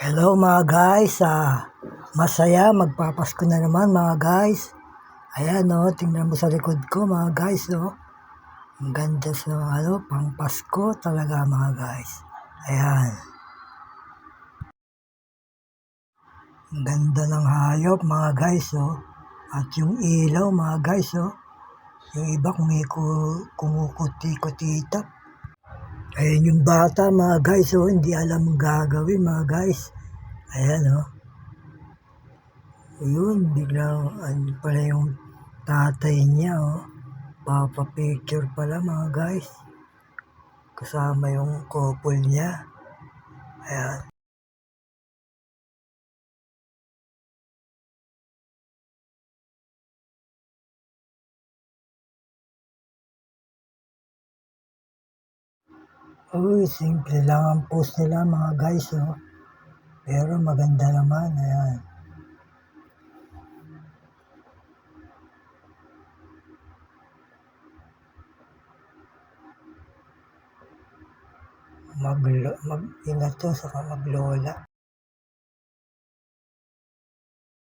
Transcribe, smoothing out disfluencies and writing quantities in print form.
Hello mga guys, masaya magpapasko na naman mga guys. Ayan tingnan mo sa likod ko mga guys Ang ganda sa pang Pasko talaga mga guys. Ayan. Ang ganda ng hayop mga guys At yung ilaw mga guys Yung iba kumukuti-kutita. Ayan yung bata mga guys hindi alam ang gagawin mga guys. Ayan Yun, biglang pala yung tatay niya Papa-picture pala mga guys. Kasama yung couple niya. Ayan. Uy, simple lang ang post nila mga guys Pero maganda naman. Ayan. Mag-ingat to saka maglola.